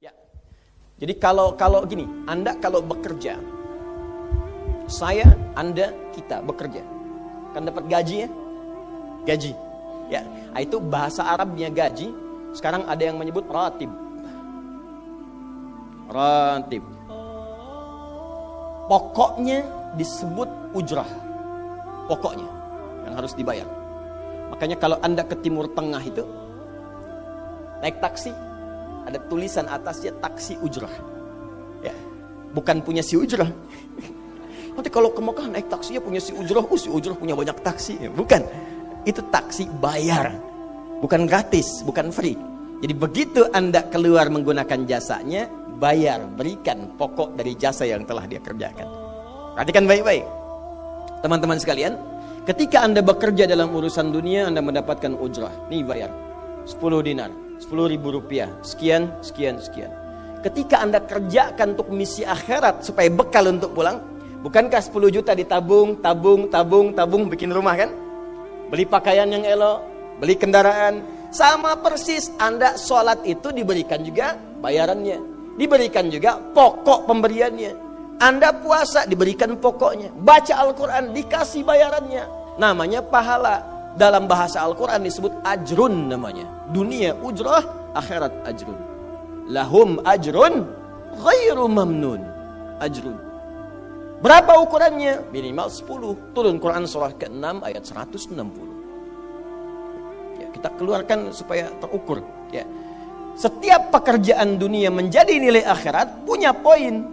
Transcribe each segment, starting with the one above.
Ya. Jadi kalau gini, Anda kalau bekerja, saya, Anda, kita bekerja, kan dapat gaji ya? Gaji. Ya, itu bahasa Arabnya gaji. Sekarang ada yang menyebut ratib. Ratib. Pokoknya disebut ujrah. Pokoknya yang harus dibayar. Makanya kalau Anda ke Timur Tengah itu naik taksi, ada tulisan atasnya taksi ujrah. Ya, bukan punya si ujrah. Nanti kalau ke Mekah naik taksinya punya si ujrah, si ujrah punya banyak taksi. Ya, bukan. Itu taksi bayar. Bukan gratis, bukan free. Jadi begitu Anda keluar menggunakan jasanya, bayar, berikan pokok dari jasa yang telah dia kerjakan. Perhatikan baik-baik. Teman-teman sekalian, ketika Anda bekerja dalam urusan dunia, Anda mendapatkan ujrah. Nih bayar 10 dinar, 10.000 rupiah, sekian, sekian, sekian. Ketika Anda kerjakan untuk misi akhirat supaya bekal untuk pulang, bukankah 10 juta ditabung, tabung, bikin rumah kan? Beli pakaian yang elok, beli kendaraan. Sama persis Anda sholat itu diberikan juga bayarannya, diberikan juga pokok pemberiannya. Anda puasa diberikan pokoknya, baca Al-Quran dikasih bayarannya, namanya pahala. Dalam bahasa Al-Quran disebut ajrun namanya. Dunia ujrah, akhirat ajrun. Lahum ajrun ghairu mamnun. Ajrun. Berapa ukurannya? Minimal 10. Turun Quran surah ke-6 ayat 160. Ya, kita keluarkan supaya terukur. Ya. Setiap pekerjaan dunia menjadi nilai akhirat punya poin.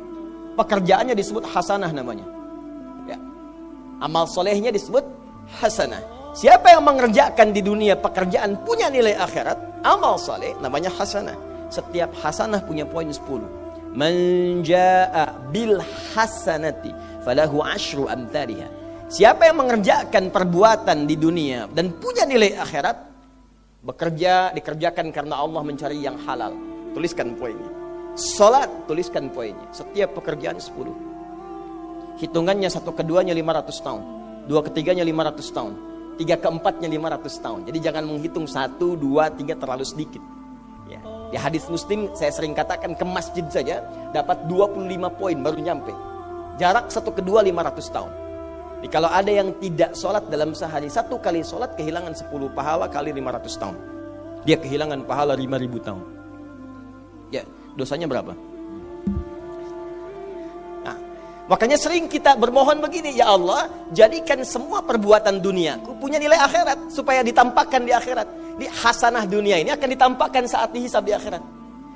Pekerjaannya disebut hasanah namanya. Ya. Amal solehnya disebut hasanah. Siapa yang mengerjakan di dunia pekerjaan punya nilai akhirat, amal soleh namanya hasanah. Setiap hasanah punya poin 10. Man jaa bil hasanati falahu asyru amthaliha. Siapa yang mengerjakan perbuatan di dunia dan punya nilai akhirat, bekerja dikerjakan karena Allah mencari yang halal. Tuliskan poinnya. Salat, tuliskan poinnya. Setiap pekerjaan 10. Hitungannya 1 keduanya 500 tahun, 2 ketiganya 500 tahun, 3 keempatnya 500 tahun. Jadi jangan menghitung 1, 2, 3 terlalu sedikit. Ya. Di hadis Muslim saya sering katakan ke masjid saja dapat 25 poin baru nyampe. Jarak 1 kedua 500 tahun. Jadi kalau ada yang tidak sholat dalam sehari, 1 kali sholat kehilangan 10 pahala kali 500 tahun. Dia kehilangan pahala 5.000 tahun. Ya, dosanya berapa? Nah, makanya sering kita bermohon begini, ya Allah, jadikan semua perbuatan duniaku punya nilai akhirat supaya ditampakkan di akhirat. Di hasanah dunia ini akan ditampakkan saat dihisab di akhirat.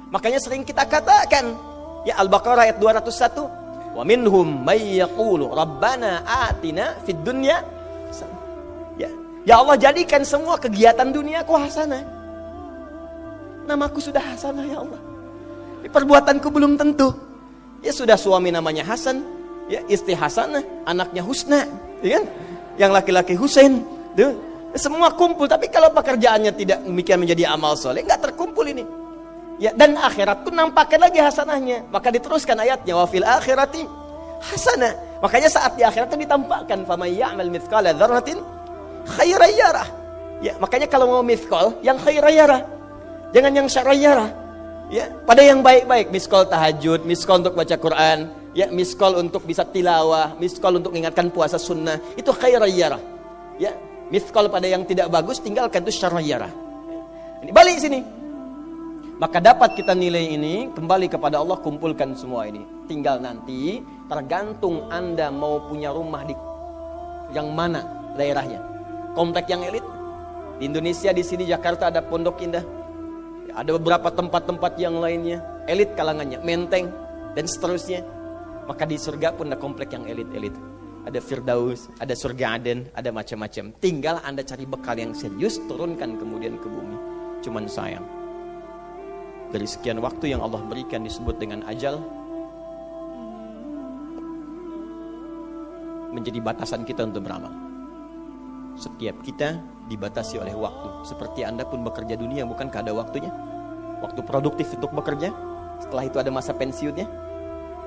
Makanya sering kita katakan, ya Al-Baqarah ayat 201, wa minhum may yaqulu rabbana atina fid dunya. Ya Allah, jadikan semua kegiatan duniaku hasanah. Namaku sudah hasanah ya Allah. Perbuatanku belum tentu. Ya sudah suami namanya Hasan, ya istri Hasanah, anaknya Husna, ya kan? Yang laki-laki Husain, tuh. Semua kumpul, tapi kalau pekerjaannya tidak demikian menjadi amal soleh, nggak terkumpul ini. Ya, dan akhirat pun nampakkan lagi hasanahnya. Maka diteruskan ayatnya, wa fil akhirati hasanah. Makanya saat di akhirat itu ditampakkan, faman ya'mal mithqala dzarratin khairan yarah. Ya, makanya kalau mau mithqal, yang khairan yarah. Jangan yang syarran yarah. Ya, pada yang baik-baik, miskol tahajud, miskol untuk baca Quran, ya, miskol untuk bisa tilawah, miskol untuk mengingatkan puasa sunnah, itu khairan yarah. Ya, miskol pada yang tidak bagus, tinggalkan, itu syarran yarah. Ini balik sini. Maka dapat kita nilai ini, kembali kepada Allah, kumpulkan semua ini. Tinggal nanti, tergantung Anda mau punya rumah di yang mana daerahnya. Komplek yang elit. Di Indonesia, di sini Jakarta ada Pondok Indah. Ada beberapa tempat-tempat yang lainnya, elit kalangannya, Menteng, dan seterusnya. Maka di surga pun ada komplek yang elit-elit. Ada Firdaus, ada surga Aden, ada macam-macam. Tinggal Anda cari bekal yang serius, turunkan kemudian ke bumi. Cuman sayang, dari sekian waktu yang Allah berikan disebut dengan ajal, menjadi batasan kita untuk beramal. Setiap kita dibatasi oleh waktu. Seperti Anda pun bekerja dunia, bukankah ada waktunya? Waktu produktif untuk bekerja, setelah itu ada masa pensiunnya.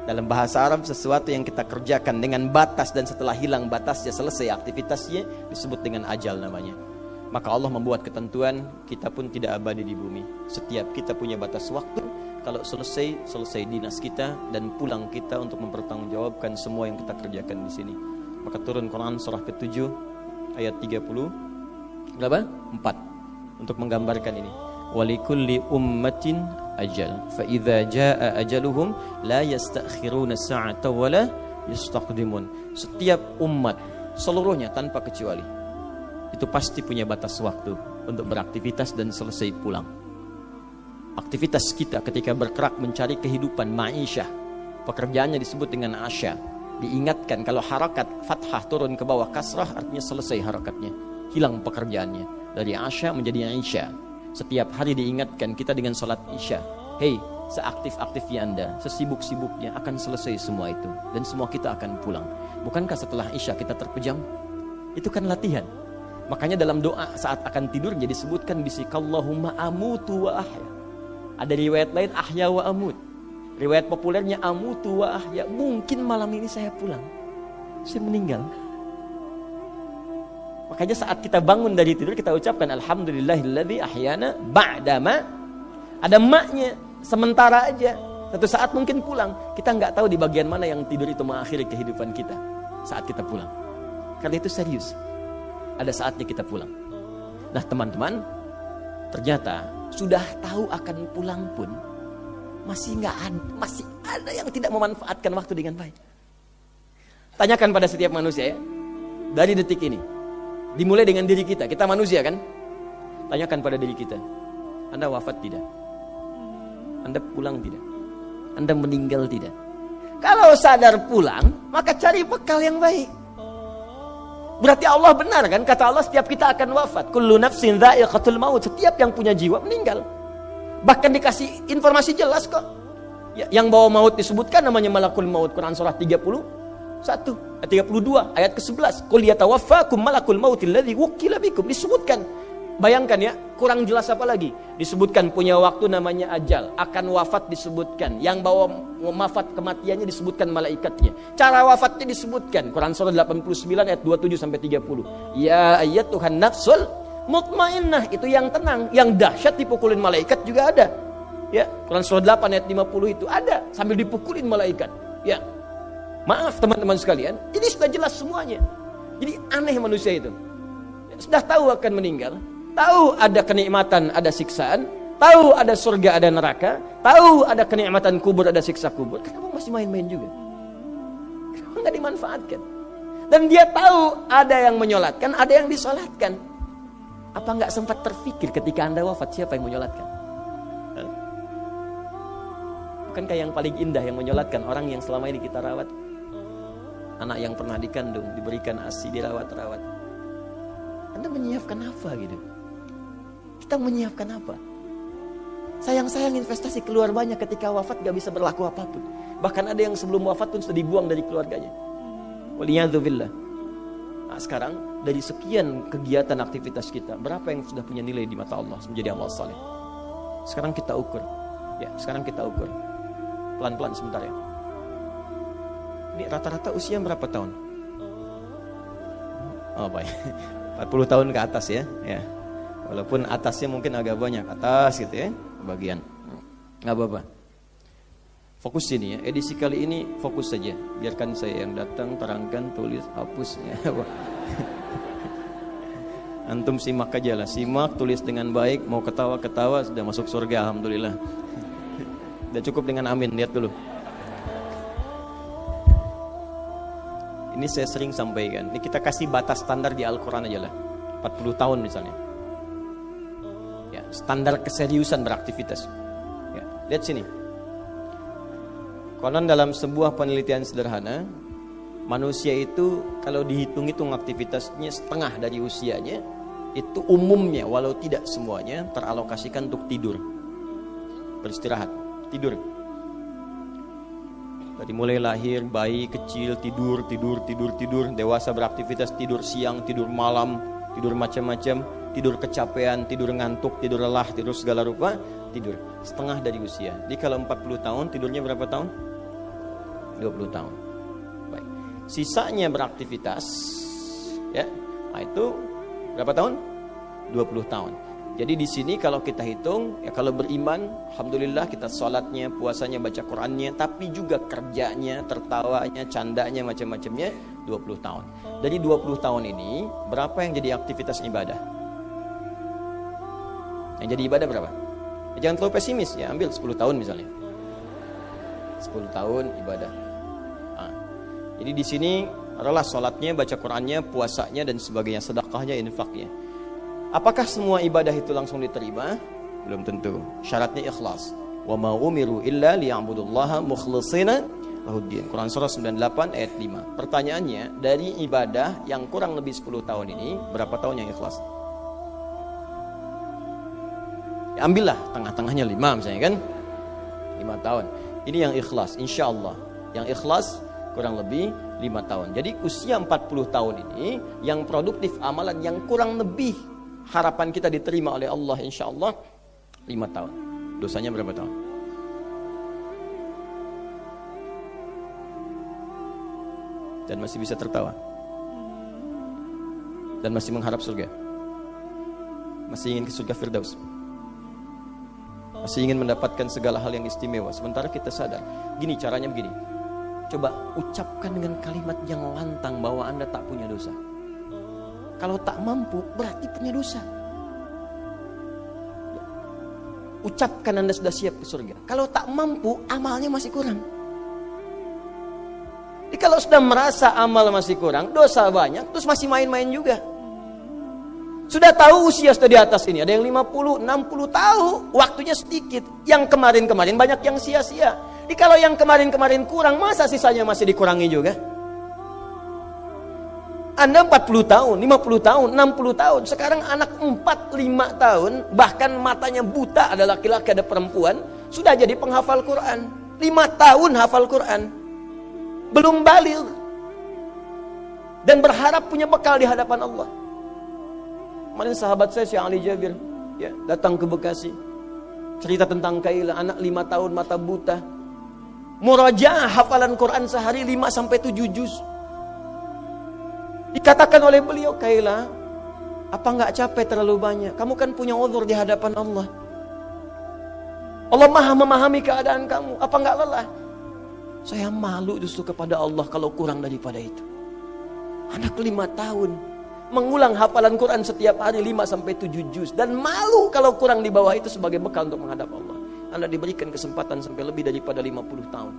Dalam bahasa Arab, sesuatu yang kita kerjakan dengan batas dan setelah hilang batasnya, selesai aktivitasnya, disebut dengan ajal namanya. Maka Allah membuat ketentuan, kita pun tidak abadi di bumi. Setiap kita punya batas waktu. Kalau selesai dinas kita dan pulang kita untuk mempertanggungjawabkan semua yang kita kerjakan di sini. Maka turun Quran surah ke-7 ayat 30 berapa? 4 untuk menggambarkan ini. Walikulli ummatin ajal fa idza jaa ajaluhum la yastakhiruna sa'ata wa la yastaqdimun. Setiap umat seluruhnya tanpa kecuali itu pasti punya batas waktu untuk beraktivitas dan selesai pulang. Aktivitas kita ketika bergerak mencari kehidupan ma'isyah, pekerjaannya disebut dengan asya. Diingatkan kalau harakat fathah turun ke bawah kasrah artinya selesai harakatnya, hilang pekerjaannya. Dari asya menjadi isya. Setiap hari diingatkan kita dengan sholat isya. Hei, seaktif-aktifnya Anda, sesibuk-sibuknya akan selesai semua itu. Dan semua kita akan pulang. Bukankah setelah isya kita terpejam? Itu kan latihan. Makanya dalam doa saat akan tidur jadi disebutkan bisikallahumma amutu wa ahya. Ada riwayat lain ahya wa amut. Riwayat populernya amutu wa ahya. Mungkin malam ini saya pulang, saya meninggal. Makanya saat kita bangun dari tidur kita ucapkan alhamdulillahilladzi ahyana ba'dama. Ada maknya, sementara aja. Satu saat mungkin pulang. Kita nggak tahu di bagian mana yang tidur itu mengakhiri kehidupan kita saat kita pulang. Karena itu serius. Ada saatnya kita pulang. Nah teman-teman, ternyata sudah tahu akan pulang pun masih ada yang tidak memanfaatkan waktu dengan baik. Tanyakan pada setiap manusia ya, dari detik ini, dimulai dengan diri kita. Kita manusia kan? Tanyakan pada diri kita, Anda wafat tidak? Anda pulang tidak? Anda meninggal tidak? Kalau sadar pulang, maka cari bekal yang baik. Berarti Allah benar kan? Kata Allah setiap kita akan wafat. Kullu nafsin dha'iqatul maut. Setiap yang punya jiwa meninggal. Bahkan dikasih informasi jelas kok. Yang bawa maut disebutkan namanya malakul maut. Quran surah 32 ayat ke-11. Qul yatawaffakum malakul mautil ladzi wukkila bikum. Disebutkan. Bayangkan ya, kurang jelas apa lagi? Disebutkan punya waktu namanya ajal. Akan wafat disebutkan. Yang bawa wafat kematiannya disebutkan malaikatnya. Cara wafatnya disebutkan. Quran surah 89 ayat 27 sampai 30. Ya ayyatuhan nafsul mutmainnah, itu yang tenang. Yang dahsyat dipukulin malaikat juga ada. Ya, Quran surah 8 ayat 50 itu ada sambil dipukulin malaikat. Ya. Maaf teman-teman sekalian, ini sudah jelas semuanya. Jadi aneh manusia itu. Sudah tahu akan meninggal. Tahu ada kenikmatan, ada siksaan. Tahu ada surga, ada neraka. Tahu ada kenikmatan kubur, ada siksa kubur. Kenapa masih main-main juga? Kenapa nggak dimanfaatkan? Dan dia tahu ada yang menyolatkan, ada yang disolatkan. Apa nggak sempat terfikir ketika Anda wafat siapa yang menyolatkan? Bukankah yang paling indah yang menyolatkan orang yang selama ini kita rawat? Anak yang pernah dikandung, diberikan ASI, dirawat-rawat. Anda menyiapkan apa gitu? Kita menyiapkan apa? Sayang-sayang investasi keluar banyak ketika wafat gak bisa berlaku apapun. Bahkan ada yang sebelum wafat pun sudah dibuang dari keluarganya. Waliyadzubillah. Nah, sekarang dari sekian kegiatan aktivitas kita, berapa yang sudah punya nilai di mata Allah menjadi amal saleh? Sekarang kita ukur. Ya, sekarang kita ukur. Pelan-pelan sebentar ya. Ini rata-rata usia berapa tahun? Oh baik, 40 tahun ke atas ya. Ya. Walaupun atasnya mungkin agak banyak, atas gitu ya, bagian. Nggak apa-apa. Fokus sini ya, edisi kali ini fokus saja. Biarkan saya yang datang, terangkan, tulis, hapus. Ya. Antum simak aja lah, simak, tulis dengan baik. Mau ketawa-ketawa, sudah masuk surga, alhamdulillah. Udah cukup dengan amin, lihat dulu. Ini saya sering sampaikan. Ini kita kasih batas standar di Al-Quran aja lah. 40 tahun misalnya. Ya, standar keseriusan beraktivitas. Ya, lihat sini. Konon dalam sebuah penelitian sederhana, manusia itu kalau dihitung-hitung aktivitasnya setengah dari usianya, itu umumnya walau tidak semuanya teralokasikan untuk tidur. Beristirahat, tidur. Dari mulai lahir, bayi kecil, tidur, dewasa beraktivitas, tidur siang, tidur malam, tidur macam-macam, tidur kecapean, tidur ngantuk, tidur lelah, tidur segala rupa, tidur. Setengah dari usia. Jadi kalau 40 tahun, tidurnya berapa tahun? 20 tahun. Baik. Sisanya beraktivitas, ya. Nah, itu berapa tahun? 20 tahun. Jadi di sini kalau kita hitung, ya kalau beriman, alhamdulillah kita sholatnya, puasanya, baca Qurannya, tapi juga kerjanya, tertawanya, candanya, macam-macamnya 20 tahun. Dari 20 tahun ini, berapa yang jadi aktivitas ibadah? Yang jadi ibadah berapa? Ya, jangan terlalu pesimis, ya ambil 10 tahun misalnya. 10 tahun ibadah. Nah, jadi di sini adalah sholatnya, baca Qurannya, puasanya, dan sebagainya, sedekahnya, infaknya. Apakah semua ibadah itu langsung diterima? Belum tentu. Syaratnya ikhlas. Wa ma umiru illa liya'budullaha mukhlishina lahuddin. Quran surah 98 ayat 5. Pertanyaannya, dari ibadah yang kurang lebih 10 tahun ini, berapa tahun yang ikhlas? Ya, ambillah tengah-tengahnya 5 misalnya kan. 5 tahun. Ini yang ikhlas, insya Allah. Yang ikhlas kurang lebih 5 tahun. Jadi usia 40 tahun ini, yang produktif amalan yang kurang lebih harapan kita diterima oleh Allah insya Allah 5 tahun. Dosanya berapa tahun? Dan masih bisa tertawa. Dan masih mengharap surga. Masih ingin ke surga Firdaus. Masih ingin mendapatkan segala hal yang istimewa. Sementara kita sadar, gini caranya begini. Coba ucapkan dengan kalimat yang lantang bahwa Anda tak punya dosa. Kalau tak mampu, berarti punya dosa. Ucapkan Anda sudah siap ke surga. Kalau tak mampu, amalnya masih kurang. Jadi kalau sudah merasa amal masih kurang, dosa banyak, terus masih main-main juga. Sudah tahu usia sudah di atas ini, ada yang 50, 60 tahu, waktunya sedikit. Yang kemarin-kemarin banyak yang sia-sia. Jadi kalau yang kemarin-kemarin kurang, masa sisanya masih dikurangi juga? Anda 40 tahun, 50 tahun, 60 tahun. Sekarang anak 4-5 tahun, bahkan matanya buta, ada laki-laki, ada perempuan, sudah jadi penghafal Quran. 5 tahun hafal Quran. Belum baligh. Dan berharap punya bekal di hadapan Allah. Kemarin sahabat saya, Syekh Ali Jabir, ya, datang ke Bekasi. Cerita tentang Kaila, anak 5 tahun, mata buta. Murajaah hafalan Quran sehari 5-7 juz. Dikatakan oleh beliau, Kaila, apa enggak capek terlalu banyak? Kamu kan punya uzur di hadapan Allah. Allah Maha memahami keadaan kamu. Apa enggak lelah? Saya malu justru kepada Allah kalau kurang daripada itu. Anak 5 tahun mengulang hafalan Quran setiap hari 5-7 juz, dan malu kalau kurang di bawah itu sebagai bekal untuk menghadap Allah. Anda diberikan kesempatan sampai lebih daripada 50 tahun,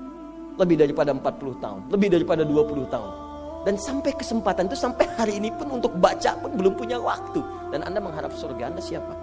lebih daripada 40 tahun, lebih daripada 20 tahun. Dan sampai kesempatan itu, sampai hari ini pun untuk baca pun belum punya waktu. Dan Anda mengharap surga, Anda siapa?